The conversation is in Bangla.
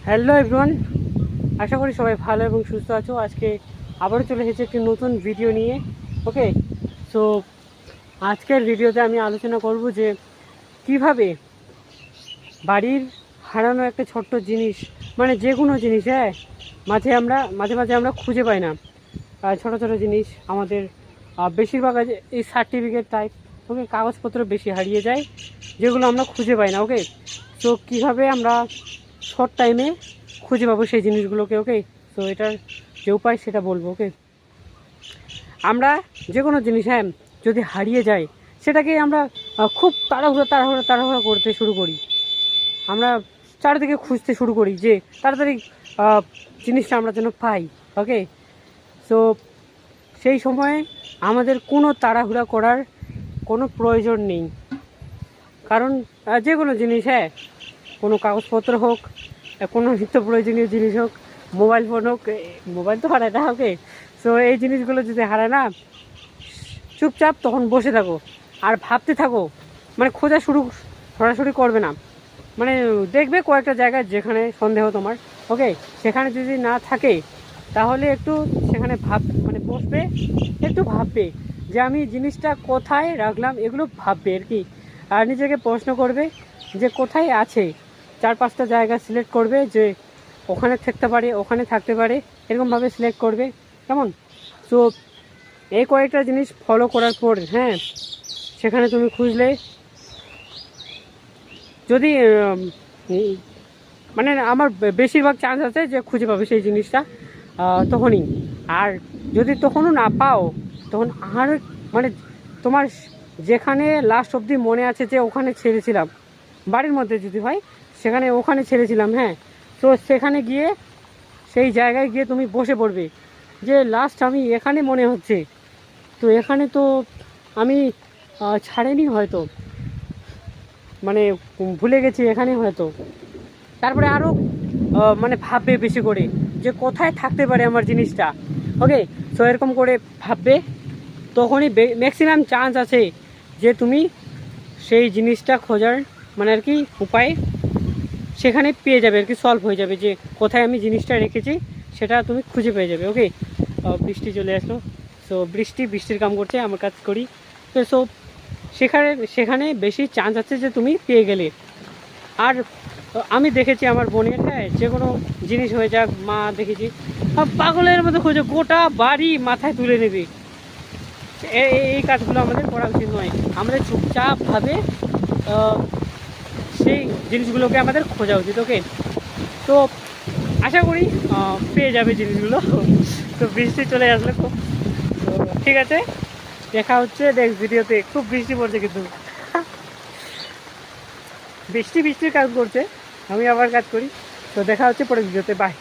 হ্যালো এভরিওয়ান, আশা করি সবাই ভালো এবং সুস্থ আছো। আজকে আবারও চলে এসেছে একটি নতুন ভিডিও নিয়ে। ওকে, সো আজকের ভিডিওতে আমি আলোচনা করব যে কিভাবে বাড়ির হারানো একটা ছোট্ট জিনিস, মানে যে কোনো জিনিস, মাঝে মাঝে আমরা খুঁজে পাই না। ছোটো ছোটো জিনিস আমাদের বেশিরভাগ এই সার্টিফিকেট টাইপ, ওকে, কাগজপত্র বেশি হারিয়ে যায়, যেগুলো আমরা খুঁজে পাই না। ওকে, তো কীভাবে আমরা শর্ট টাইমে খুঁজে পাবো সেই জিনিসগুলোকে। ওকে, তো এটার যে উপায় সেটা বলবো। ওকে, আমরা যে কোনো জিনিস যদি হারিয়ে যায়, সেটাকে আমরা খুব তাড়াহুড়া করতে শুরু করি। আমরা চারিদিকে খুঁজতে শুরু করি যে তাড়াতাড়ি জিনিসটা আমরা যেন পাই। ওকে, সো সেই সময়ে আমাদের কোনো তাড়াহুড়া করার কোনো প্রয়োজন নেই, কারণ যে কোনো জিনিস, কোনো কাগজপত্র হোক, কোনো নিত্য প্রয়োজনীয় জিনিস হোক, মোবাইল ফোন হোক, মোবাইল তো হারায় না। ওকে, সো এই জিনিসগুলো যদি হারায় না, চুপচাপ তখন বসে থাকো আর ভাবতে থাকো, মানে খোঁজা সরাসরি করবে না, মানে দেখবে কয়েকটা জায়গায় যেখানে সন্দেহ তোমার। ওকে, সেখানে যদি না থাকে তাহলে একটু সেখানে বসবে, একটু ভাববে যে আমি জিনিসটা কোথায় রাখলাম, এগুলো ভাববে আর কি। আর নিজেকে প্রশ্ন করবে যে কোথায় আছে। 4-5টা জায়গা সিলেক্ট করবে যে ওখানে থাকতে পারে, এরকমভাবে সিলেক্ট করবে, কেমন? তো এই কয়েকটা জিনিস ফলো করার পর সেখানে তুমি খুঁজলে যদি মানে আমার বেশিরভাগ চান্স আছে যে খুঁজে পাবে সেই জিনিসটা তখনই। আর যদি তখনও না পাও, তখন আর মানে তোমার যেখানে লাস্ট অবধি মনে আছে যে ওখানে ছেড়েছিলাম, বাড়ির মধ্যে যদি হয় সেখানে ওখানে ছেড়েছিলাম, তো সেখানে গিয়ে সেই জায়গায় গিয়ে তুমি বসে পড়বে যে লাস্ট আমি এখানে মনে হচ্ছে, তো এখানে তো আমি ছাড়েনি হয়তো, মানে ভুলে গেছি এখানে হয়তো। তারপরে আরও ভাববে বেশি করে যে কোথায় থাকতে পারে আমার জিনিসটা। ওকে, সো এরকম করে ভাববে, তখনই ম্যাক্সিমাম চান্স আছে যে তুমি সেই জিনিসটা খোঁজার আর কি উপায় সেখানে পেয়ে যাবে আর কি, সলভ হয়ে যাবে যে কোথায় আমি জিনিসটা রেখেছি সেটা তুমি খুঁজে পেয়ে যাবে। ওকে, বৃষ্টি চলে আসলো, সো বৃষ্টির কাম করছে, আমার কাজ করি। তো সো সেখানে বেশি চান্স আছে যে তুমি পেয়ে গেলে। আর আমি দেখেছি আমার বোনের, যে কোনো জিনিস হয়ে যাক, মা দেখেছি পাগলের মতো খোঁজে, গোটা বাড়ি মাথায় তুলে নেবে। এই কাজগুলো আমাদের করা উচিত নয়। আমাদের চুপচাপভাবে সেই জিনিসগুলোকে আমাদের খোঁজা উচিত। ওকে, তো আশা করি পেয়ে যাবে জিনিসগুলো। তো বৃষ্টি চলে আসলে খুব, তো ঠিক আছে, দেখা হচ্ছে নেক্সট ভিডিওতে। খুব বৃষ্টি পড়ছে, কিন্তু বৃষ্টির কাজ করছে, আমি আবার কাজ করি। তো দেখা হচ্ছে পরের ভিডিওতে, বাই।